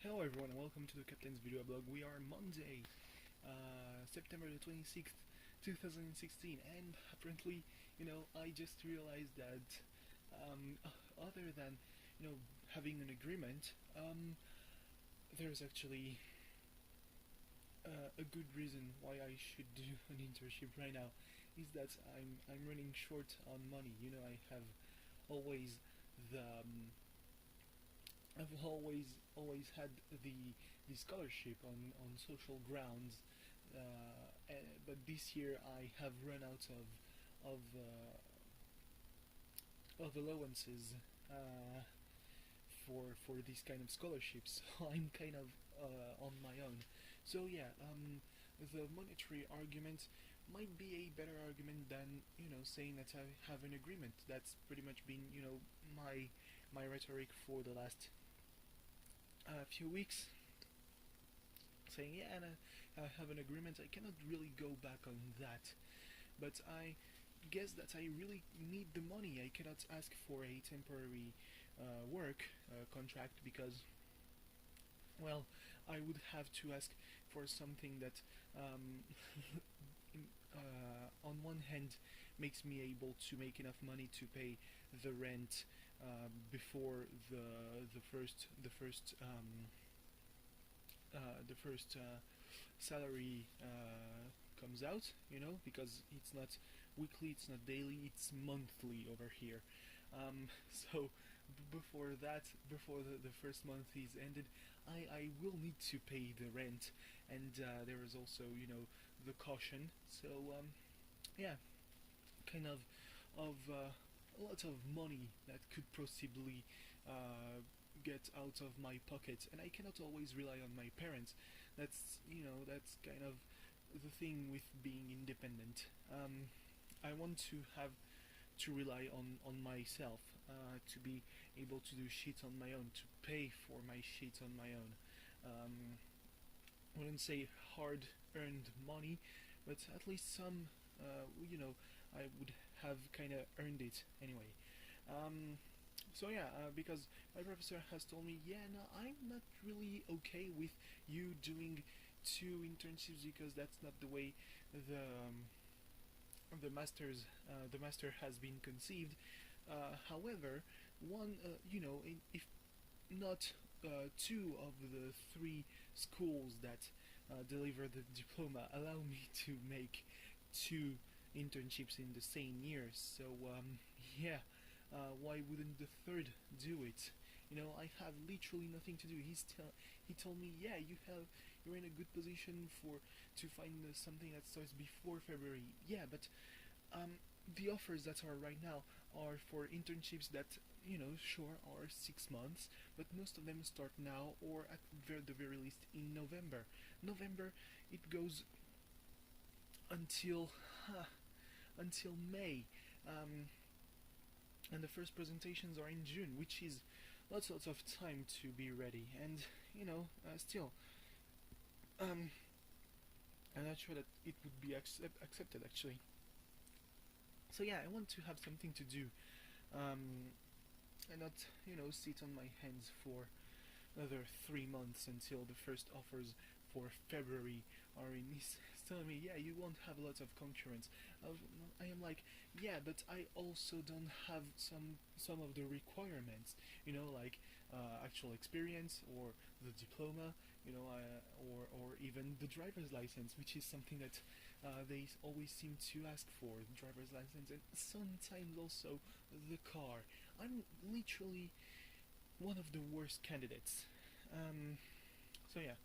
Hello everyone and welcome to the Captain's video blog. We are Monday, September the 26th, 2016, and apparently, I just realized that other than, having an agreement, there's actually a good reason why I should do an internship right now. Is that I'm running short on money. I have always the I've always had the scholarship on social grounds, but this year I have run out of allowances for these kind of scholarships. So I'm kind of on my own. So yeah, the monetary argument might be a better argument than saying that I have an agreement. That's pretty much been my rhetoric for the last few weeks, saying yeah, and I have an agreement. I cannot really go back on that, but I guess that I really need the money. I cannot ask for a temporary work contract because, well, I would have to ask for something that on one hand makes me able to make enough money to pay the rent before the first salary comes out, because it's not weekly, it's not daily, it's monthly over here. So before that, before the first month is ended, I will need to pay the rent, and there is also the caution. So yeah, kind of a lot of money that could possibly get out of my pocket, and I cannot always rely on my parents. That's kind of the thing with being independent. I want to have to rely on myself, to be able to do shit on my own, to pay for my shit on my own. I wouldn't say hard earned money, but at least some, I would have kind of earned it anyway. So yeah, because my professor has told me, yeah, no, I'm not really okay with you doing 2 internships because that's not the way the master has been conceived. However, one, if not two of the three schools that deliver the diploma allow me to make 2 internships in the same year. So yeah, why wouldn't the third do it? I have literally nothing to do. He told me, yeah, you're in a good position to find something that starts before February. Yeah, but the offers that are right now are for internships that sure are 6 months, but most of them start now or at the very least in November. November, it goes until until May, and the first presentations are in June, which is lots of time to be ready. And still, I'm not sure that it would be accepted actually. So yeah, I want to have something to do, and not sit on my hands for another 3 months until the first offers for February are in. He's telling me, yeah, you won't have lots of concurrence. I am like, yeah, but I also don't have some of the requirements, like actual experience or the diploma, or even the driver's license, which is something that they always seem to ask for, the driver's license, and sometimes also the car. I'm literally one of the worst candidates. So yeah.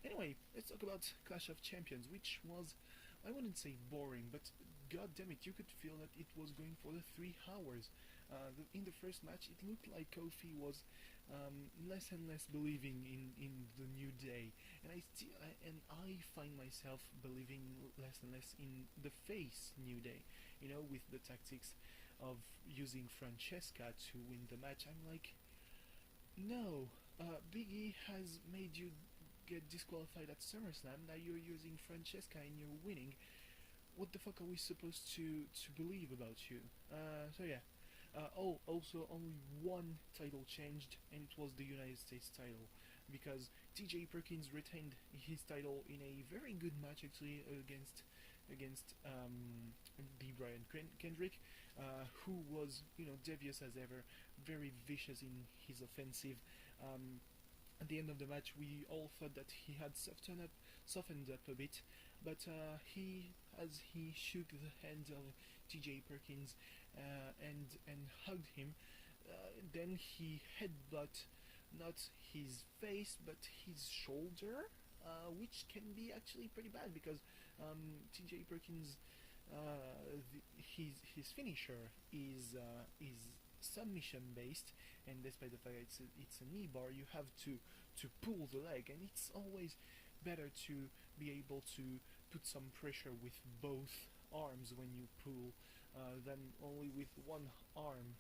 Anyway, let's talk about Clash of Champions, which was, I wouldn't say boring, but god damn it, you could feel that it was going for the 3 hours. In the first match, it looked like Kofi was less and less believing in the New Day, and I find myself believing less and less in the face New Day. With the tactics of using Francesca to win the match, I'm like, no, Big E has made you get disqualified at SummerSlam. Now you're using Francesca and you're winning. What the fuck are we supposed to believe about you? So yeah. Also only one title changed, and it was the United States title. because TJ Perkins retained his title in a very good match actually against the Brian Kendrick, who was devious as ever, very vicious in his offensive. At the end of the match, we all thought that he had softened up a bit, but as he shook the hand of TJ Perkins and hugged him, then he headbutt not his face but his shoulder, which can be actually pretty bad because TJ Perkins, his finisher is submission based, and despite the fact it's a knee bar, you have to pull the leg, and it's always better to be able to put some pressure with both arms when you pull than only with one arm.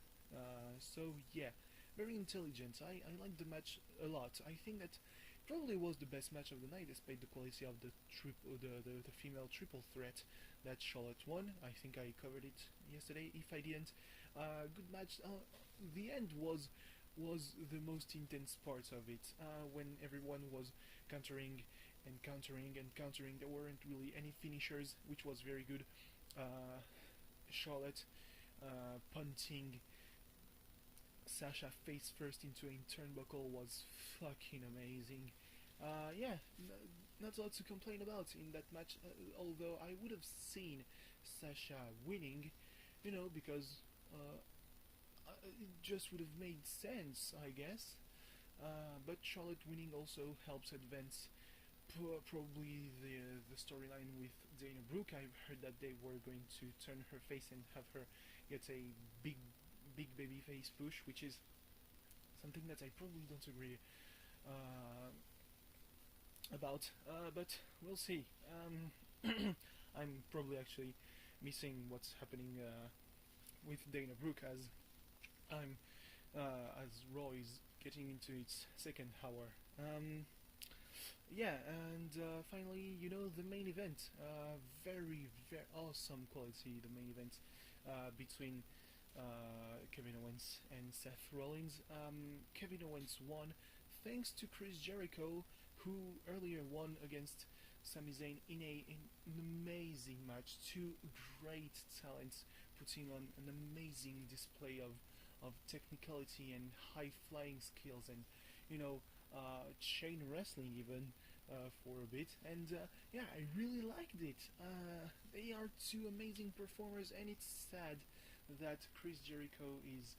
So yeah, very intelligent. I like the match a lot. I think that probably was the best match of the night, despite the quality of the female triple threat that Charlotte won. I think I covered it yesterday. If I didn't, good match. The end was the most intense part of it, when everyone was countering and countering and countering. There weren't really any finishers, which was very good. Charlotte punting Sasha face first into a turnbuckle was fucking amazing. Yeah, not a lot to complain about in that match, although I would have seen Sasha winning, because it just would have made sense, I guess. But Charlotte winning also helps advance probably the storyline with Dana Brooke. I've heard that they were going to turn her face and have her get a big baby face push, which is something that I probably don't agree about, but we'll see. I'm probably actually missing what's happening with Dana Brooke as Raw is getting into its second hour. Yeah, and finally, the main event. Very awesome quality. The main event between Kevin Owens and Seth Rollins. Kevin Owens won thanks to Chris Jericho, who earlier won against Sami Zayn in an amazing match. Two great talents putting on an amazing display of technicality and high flying skills, and chain wrestling even for a bit. And yeah, I really liked it. They are two amazing performers, and it's sad that Chris Jericho is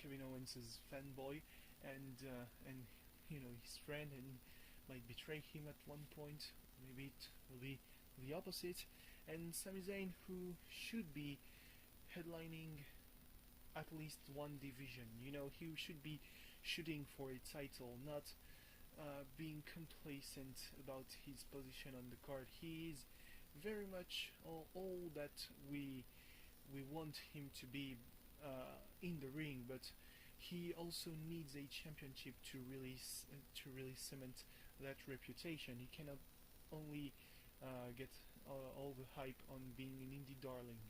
Kevin Owens' fanboy, and his friend, and might betray him at one point. Maybe it will be the opposite. And Sami Zayn, who should be headlining at least one division. He should be shooting for a title, not being complacent about his position on the card. He is very much all that we want him to be in the ring, but he also needs a championship to really cement that reputation. He cannot only get all the hype on being an indie darling.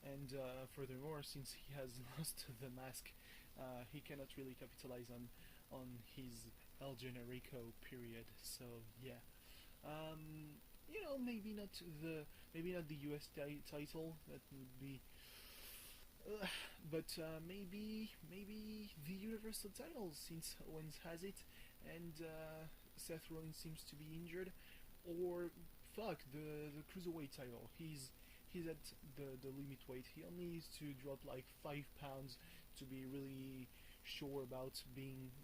And furthermore, since he has lost the mask, he cannot really capitalize on his El Generico period. So yeah, maybe not the US title. That would be, but maybe the Universal title, since Owens has it, and Seth Rollins seems to be injured, or fuck the Cruiserweight title. He's at the limit weight. He only needs to drop like 5 pounds to be really sure about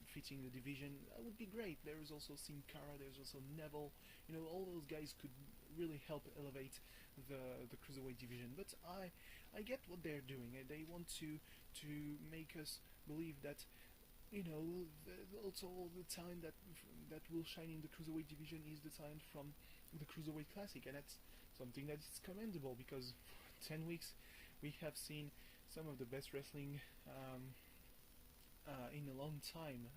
fitting the division. That would be great. There's also Sin Cara, there's also Neville. All those guys could really help elevate the Cruiserweight division. But I get what they're doing. They want to make us believe that also the talent that will shine in the Cruiserweight division is the talent from the Cruiserweight Classic, and that's something that is commendable, because for 10 weeks we have seen some of the best wrestling in a long time,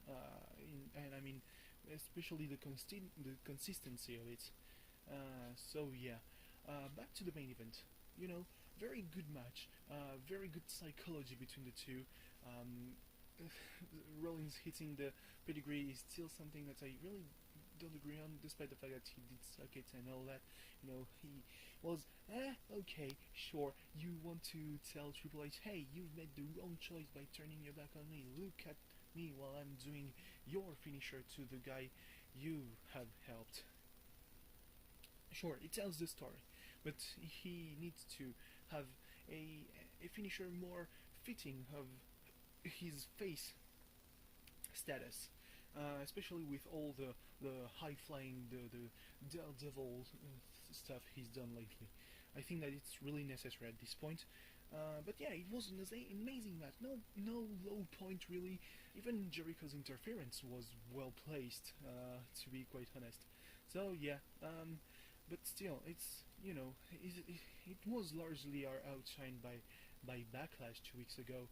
and I mean especially the consistency of it. So yeah, back to the main event. Very good match, very good psychology between the two. Rollins hitting the pedigree is still something that I really don't agree on, despite the fact that he did suck it and all that. You know, he was, okay, sure, you want to tell Triple H, hey, you've made the wrong choice by turning your back on me, look at me while I'm doing your finisher to the guy you have helped. Sure, it tells the story, but he needs to have a finisher more fitting of his face status, especially with all the high flying, the daredevil stuff he's done lately. I think that it's really necessary at this point. But yeah, it was an amazing match. No low point really. Even Jericho's interference was well placed, to be quite honest. So yeah, but still, it's, it was largely outshined by Backlash 2 weeks ago.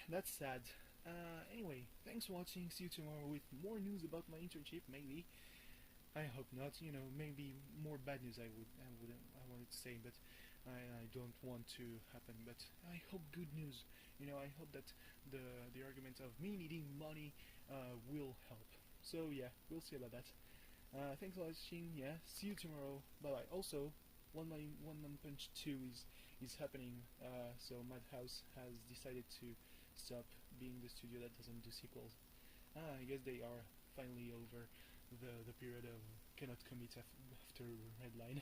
That's sad. Anyway, thanks for watching. See you tomorrow with more news about my internship. Maybe. I hope not. Maybe more bad news. I wanted to say, but I don't want to happen. But I hope good news. I hope that the argument of me needing money will help. So yeah, we'll see about that. Thanks for watching. Yeah, see you tomorrow. Bye bye. Also, One Man Punch 2 is happening. So Madhouse has decided to stop being the studio that doesn't do sequels. I guess they are finally over the period of cannot commit after Redline.